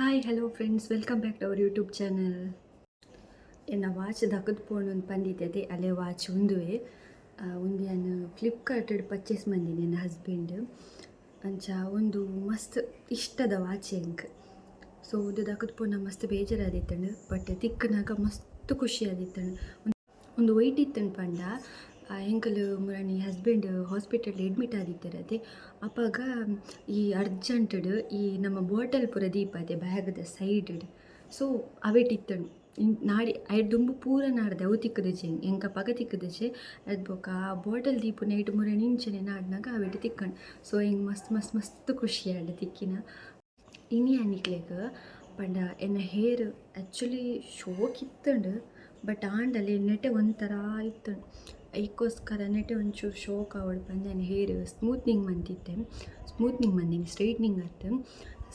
Hi hello friends, welcome back to our YouTube channel. ಎನ್ನ watch ದಕ್ಕದು ಪೋಣೊಂದು ಬಂದಿದ್ದೆ ಅಲ್ಲೇ ವಾಚ್ ಒಂದುವೆ ಒಂದು ನಾನು ಫ್ಲಿಪ್ಕಾರ್ಟ್ ಪರ್ಚೇಸ್ ಬಂದಿನಿ ನನ್ನ ಹಸ್ಬೆಂಡ್ ಅಂಚ ಒಂದು ಮಸ್ತ್ ಇಷ್ಟದ ವಾಚ್ ಎಂಕ್. ಸೊ ಇದು ದಕ್ಕದು ಪೋಣ ಮಸ್ತ್ ಬೇಜಾರಾದಿತ್ತಂಡು, ಬಟ್ ತಿಕ್ಕನಾಗ ಮಸ್ತ್ ಖುಷಿ ಆದಿತ್ತಂಡು. ಒಂದು ವೈಟ್ ಇತ್ತಂಡು ಪಂಡ ಎಂಕಲ್ ಮುರಾಣಿ ಹಸ್ಬೆಂಡ್ ಹಾಸ್ಪಿಟಲ್ ಅಡ್ಮಿಟ್ ಆದಿತ್ತರದೆ ಅಪ್ಪಾಗ ಈ ಅರ್ಜೆಂಟಡ್ ಈ ನಮ್ಮ ಬಾಟಲ್ ಪೂರ ದೀಪದೆ ಬ್ಯಾಗ್ದ ಸೈಡ್. ಸೊ ಅವೇಟಿತ್ತಂಡು ನಾಡಿ ಐಡ್ ದುಂಬು ಪೂರ ನಾಡ್ದೆ ಅವು ತಿಕ್ಕದಚೆ ಎಂಕ ಪಗ ತಿಕ್ಕದಚೆ ಅದು ಬೊಕ ಆ ಬಾಟಲ್ ದೀಪು ನೈಟ್ ಮುರಾಣಿ ಇಂಚನೆ ನಾಡಿನಾಗ ಅವೇಟ್ ತಿಕ್ಕಂಡು. ಸೊ ಹಿಂಗೆ ಮಸ್ತ್ ಮಸ್ತ್ ಮಸ್ತ್ ಖುಷಿ ಆಡ ತಿಕ್ಕಿನ. ಇನಿ ಅನ್ನಿಕ್ಲೆಗ್ ಪಂಡ ಎನ್ನ ಹೇರ್ ಆ್ಯಕ್ಚುಲಿ ಶೋಕ್ ಇತ್ತಂಡು, ಬಟ್ ಆಂಡಲ್ಲಿ ನೆಟೆ ಒಂಥರ ಇತ್ತಂಡು. ಅದಕ್ಕೋಸ್ಕರ ನೆಟೆ ಒಂಚೂರು ಶೋಕ್ ಆವಡು ಬಂದು ನಾನು ಹೇರ್ ಸ್ಮೂತ್ನಿಂಗ್ ಮಂದಿನಿ ಸ್ಟ್ರೈಟ್ನಿಂಗ್ ಆಯ್ತು.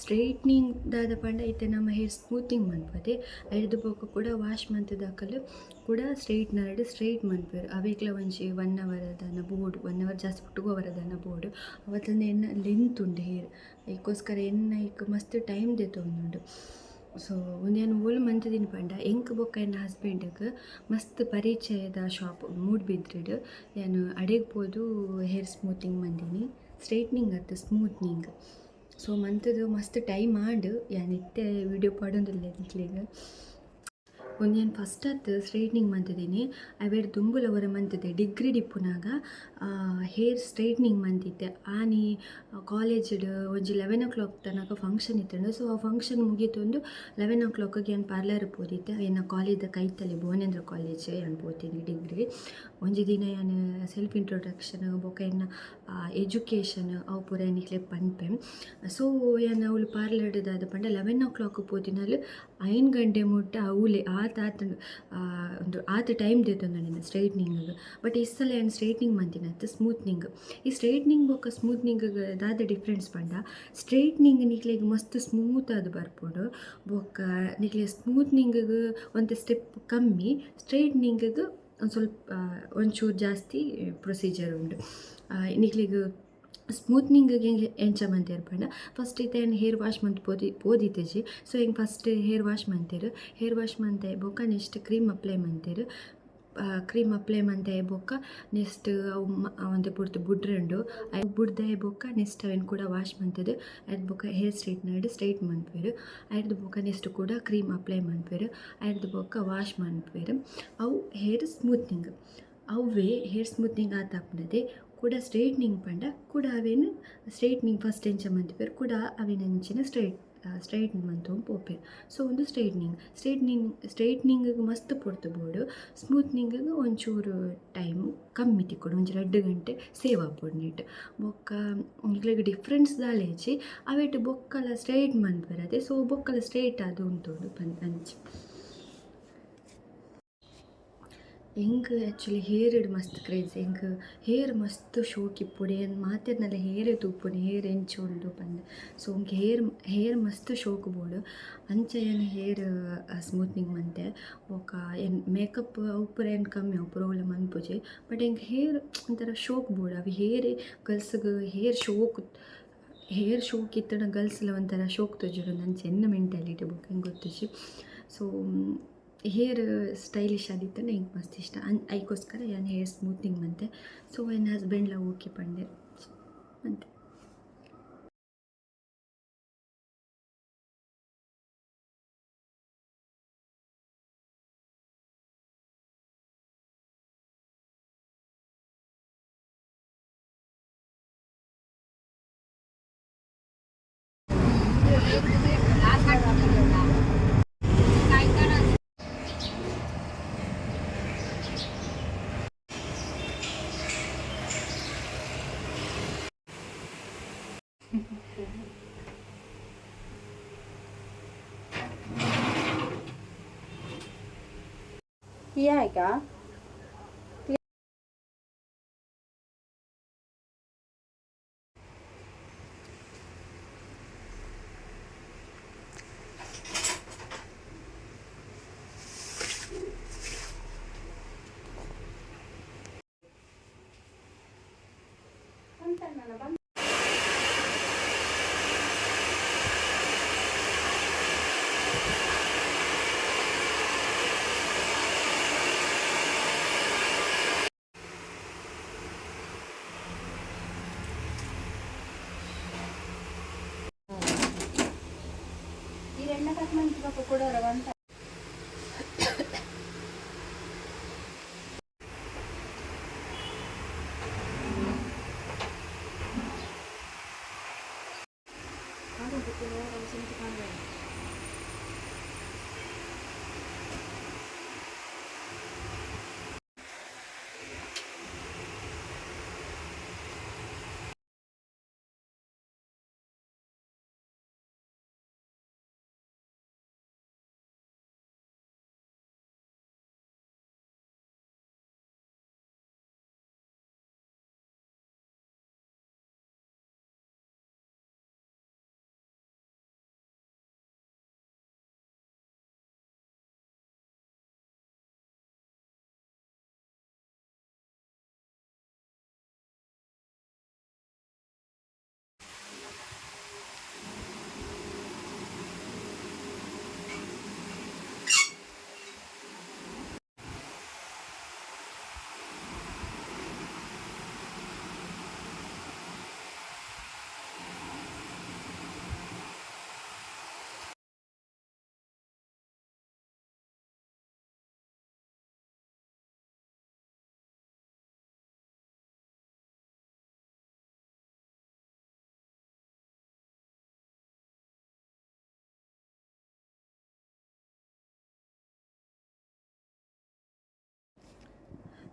ಸ್ಟ್ರೈಟ್ನಿಂಗ್ ದಾದ ಪಂಡ ಐತೆ ನಮ್ಮ ಹೇರ್ ಸ್ಮೂತಿಂಗ್ ಮನ್ಪದೆ ಐದು ಬೋಕ ಕೂಡ ವಾಶ್ ಮಂತದಾಕಲು ಕೂಡ ಸ್ಟ್ರೈಟ್ ಮನ್ಪೇರು. ಅವೇಕ್ಲ ಒಂಜಿ 1 ಅವರ್ ಅದನ್ನ ಬೋರ್ಡು 1 ಅವರ್ ಜಾಸ್ತಿ ಬಿಟ್ಟು ಅವರದನ್ನ ಬೋರ್ಡು ಅವತ್ತಂದು ಎನ್ನ ಲೆಂತ್ ಉಂಡು ಹೇರ್. ಅದಕ್ಕೋಸ್ಕರ ಎನ್ನ ಈಗ ಮಸ್ತ್ ಟೈಮ್ ತೊಗೊಂಡು. ಸೊ ಒಂದೇನು ಓಲ್ ಮಂತದಿನ ಪಂಡ ಎಂಕ್ ಬೊಕ್ಕ ಎನ್ನ ಹಸ್ಬೆಂಡ್ಗೆ ಮಸ್ತ್ ಪರಿಚಯದ ಶಾಪ್ ಮೂಡ್ಬಿದ್ರೆಡು ನಾನು ಅಡೆಗ್ಬೋದು ಹೇರ್ ಸ್ಮೂತಿಂಗ್ ಮಂದಿನಿ ಸ್ಟ್ರೈಟ್ನಿಂಗ್ ಮತ್ತು ಸ್ಮೂತ್ನಿಂಗ್. ಸೊ ಮಂತದು ಮಸ್ತ್ ಟೈಮ್ ಆಂಡು ಯಾನಿತ್ತೆ ವಿಡಿಯೋ ಪಡೋದಿಲ್ಲ ಇತ್ಲಿಗೆ. ಒಂದೇನು ಫಸ್ಟ್ ಹತ್ತು ಸ್ಟ್ರೈಟ್ನಿಂಗ್ ಮಂತಿದ್ದೀನಿ ಅವೇಡು ದುಂಬುಲವರ ಮಂತಿದ್ದೆ ಡಿಗ್ರಿ ಡಿಪ್ಪುನಾಗ ಹೇರ್ ಸ್ಟ್ರೈಟ್ನಿಂಗ್ ಮಂತಿದ್ದೆ. ಆನಿ ಕಾಲೇಜ್ಡು ಒಂಜಿ 11 o'clock ತನಕ ಫಂಕ್ಷನ್ ಇತ್ತಂಡು. ಸೊ ಆ ಫಂಕ್ಷನ್ ಮುಗೀತೊಂದು 11 o'clockಗೆ ಏನು ಪಾರ್ಲರ್ ಪೋದಿತ್ತೆ. ಏನು ಕಾಲೇಜ್ದ ಕೈತಲ್ಲಿ ಭುವನೇಂದ್ರ ಕಾಲೇಜ್ ಏನು ಪೋತೀನಿ ಡಿಗ್ರಿ. ಒಂಜಿ ದಿನ ಏನು ಸೆಲ್ಫ್ ಇಂಟ್ರೊಡಕ್ಷನ್ ಬೊಕ ಏನು ಎಜುಕೇಷನ್ ಅವು ಪೂರ ಏನಿಕ್ಲೆ ಪನ್ಪೆ. ಸೊ ಏನು ಅವಳು ಪಾರ್ಲರ್ದಾದ ಪಂಡ 11 o'clock ಪೋದಿನಲ್ಲಿ 5 ಗಂಟೆ ಮುಟ್ಟ ಅವಳೆ ಒಂದು ಆತ ಟೈಮ್ ದೇತಂದು ನಾನು ಸ್ಟ್ರೈಟ್ನಿಂಗಿಗೆ. ಬಟ್ ಈ ಸಲ ಏನು ಸ್ಟ್ರೈಟ್ನಿಂಗ್ ಮಂತಿನ ಸ್ಮೂತ್ನಿಂಗ್. ಈ ಸ್ಟ್ರೈಟ್ನಿಂಗ್ ಬೊಕ್ಕ ಸ್ಮೂತ್ನಿಂಗಿಗೆ ದಾದ ಡಿಫ್ರೆನ್ಸ್ ಪಂಡ ಸ್ಟ್ರೈಟ್ನಿಂಗ್ ನಿಕ್ಲೆಗೆ ಮಸ್ತ್ ಸ್ಮೂತ್ ಆದ ಬರ್ಪೋಡು. ಬೊಕ್ಕ ನಿಕ್ಲೆ ಸ್ಮೂತ್ನಿಂಗಿಗೆ ಒಂದು ಸ್ಟೆಪ್ ಕಮ್ಮಿ, ಸ್ಟ್ರೈಟ್ನಿಂಗಿಗೆ ಒಂದು ಸ್ವಲ್ಪ ಒಂಚೂರು ಜಾಸ್ತಿ ಪ್ರೊಸೀಜರ್ ಉಂಟು. ನಿಕ್ಲಿಗೆ ಸ್ಮೂತ್ನಿಂಗಿಗೆ ಎಂಚ ಮಂತೇರು ಪಂಡ ಫಸ್ಟ್ ಇತ್ತೆ ಹೇರ್ ವಾಶ್ ಮಂತ್ ಪೋದಿತ್ತೇಜಿ. ಸೊ ಹಿಂಗೆ ಫಸ್ಟ್ ಹೇರ್ ವಾಶ್ ಮಂತೇರು. ಹೇರ್ ವಾಶ್ ಮಂತೆ ಬೊಕ್ಕ ನೆಕ್ಸ್ಟ್ ಕ್ರೀಮ್ ಅಪ್ಲೈ ಮಂತೇರು. ಕ್ರೀಮ್ ಅಪ್ಲೈ ಮಂತೆ ಬೊಕ್ಕ ನೆಕ್ಸ್ಟ್ ಅವು ಒಂತೆ ಪೂರ್ತಿ ಬುಡ್ರೆಂಡು ಬುಡ್ದೆ ಬೊಕ್ಕ ನೆಕ್ಸ್ಟ್ ಅವೇನು ಕೂಡ ವಾಶ್ ಮಂತದ್ದು ಅದು ಬೊಕ್ಕ ಹೇರ್ ಸ್ಟ್ರೈಟ್ ಮನ್ಪೇರು. ಅದ್ರದ್ದು ಬೊಕ್ಕ ನೆಕ್ಸ್ಟ್ ಕೂಡ ಕ್ರೀಮ್ ಅಪ್ಲೈ ಮನ್ಪೇರು. ಅದ್ರದ್ದು ಬೊಕ್ಕ ವಾಶ್ ಮನ್ಪೇರು. ಅವು ಹೇರ್ ಸ್ಮೂತ್ನಿಂಗ್ ಅವೇ ಹೇರ್ ಸ್ಮೂತ್ನಿಂಗ್ ಆತಾಪನದೆ ಕೂಡ ಸ್ಟ್ರೈಟ್ನಿಂಗ್ ಪಂಡ ಕೂಡ ಅವೇನು ಸ್ಟ್ರೈಟ್ನಿಂಗ್ ಫಸ್ಟ್ ಎಂಚ ಮಂತಿಪೇರು ಕೂಡ ಅವೇನಂಚಿನ ಸ್ಟ್ರೈಟ್ ಮಂತು ಪೋಪೇರು. ಸೊ ಒಂದು ಸ್ಟ್ರೈಟ್ನಿಂಗಿಗೆ ಮಸ್ತ್ ಪೊರ್ತು ಬೋರ್ಡು, ಸ್ಮೂತ್ನಿಂಗಿಗೆ ಒಂಚೂರು ಟೈಮ್ ಕಮ್ಮಿ ತಿಕ್ಕೊಡು ಒಂಚೂರು 2 ಗಂಟೆ ಸೇವ್ ಆಪೋಡು ನೀಟ್. ಬೊಕ್ಕ ಇಗ್ಲಿಗೆ ಡಿಫ್ರೆನ್ಸ್ ದಾಲೇಜಿ ಅವೇಟು ಬೊಕ್ಕಲ ಸ್ಟ್ರೈಟ್ ಮನ್ಪೇರದೆ. ಸೊ ಬೊಕ್ಕಲ ಸ್ಟ್ರೈಟ್ ಅದು ಉಂಟು ಅಂಚೆ. ಹೆಂಗೆ ಆ್ಯಕ್ಚುಲಿ ಹೇರ್ ಮಸ್ತ್ ಕ್ರೇಜ್. ಹೆಂಗೆ ಹೇರ್ ಮಸ್ತ್ ಶೋಕ್ ಇಪ್ಪುಡು ಏನು ಮಾತೇರ್ನಲ್ಲ ಹೇರೇ ತೂಪುಡು ಹೇರ್ ಎಂಚು ಉಂಡು ಪಂದೆ. ಸೊ ಹೇರ್ ಮಸ್ತ್ ಶೋಕ್ ಬೋಡು ಅಂಚ ಏನು ಹೇರ್ ಸ್ಮೂತ್ನಿಂಗ್ ಮಂತೆ ಬೊಕ್ಕ ಏನು ಮೇಕಪ್ ಉಪ್ಪುರ ಏನು ಕಮ್ಮಿ ಉಪ್ಪುರ ಒಳ್ಳೆ ಮನ್ಪುಜಿ. ಬಟ್ ಹೆಂಗೆ ಹೇರ್ ಒಂಥರ ಶೋಕ್ ಬೋಡು ಅವು ಹೇರೇ ಗರ್ಲ್ಸ್ಗೆ ಹೇರ್ ಶೋಕ್ ಇತ್ತಡ ಗರ್ಲ್ಸ್ಲ ಒಂಥರ ಶೋಕ್ ತೊಜುಡು ನನ್ನ ಚೆನ್ನ ಮೆಂಟಾಲಿಟಿ ಬೊಕ್ಕ ಹೆಂಗೆ ಗೊತ್ತಿಸಿ. ಸೊ ಹೇರ್ ಸ್ಟೈಲಿಶ್ ಆದಿತ್ತು ನಂಗೆ ಮಸ್ತ್ ಇಷ್ಟ. ಅದಕ್ಕೋಸ್ಕರ ನಾನು ಹೇರ್ ಸ್ಮೂತ್ನಿಂಗ್ ಮಂತೆ. ಸೊ ನನ್ನ ಹಸ್ಬೆಂಡ್ಲ ಓಕೆ ಪಂಡೆ ಅಂತೆ. Iya ka?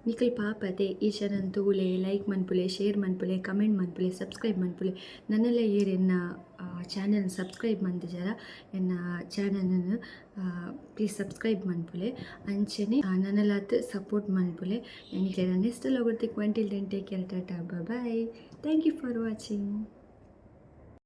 ನಿಖಲ್ ಪಾಪತೆ ಈ ಚಾನಲ್ ತೂಲೆ ಲೈಕ್ ಮನ್ಪುಲೆ ಶೇರ್ ಮನ್ಪುಲೆ ಕಮೆಂಟ್ ಮನ್ಪುಲೆ ಸಬ್ಸ್ಕ್ರೈಬ್ ಮನ್ಪುಲೆ ನನ್ನೆಲ್ಲ ಏರ್ ಎನ್ನ ಚಾನಲ್ ಸಬ್ಸ್ಕ್ರೈಬ್ ಮಂತಿಜರ ಎನ್ನ ಚಾನಲ್ ಪ್ಲೀಸ್ ಸಬ್ಸ್ಕ್ರೈಬ್ ಮನ್ಪುಲೆ ಅಂಚನೆ ನನ್ನಲಾತ್ ಸಪೋರ್ಟ್ ಮನ್ಪುಲೆ ನನಗೆ ನೆಕ್ಸ್ಟ್ ಲೋಗರ್ತಿ ಕ್ವೆಂಟಿಲ್ take care tata bye thank you for watching.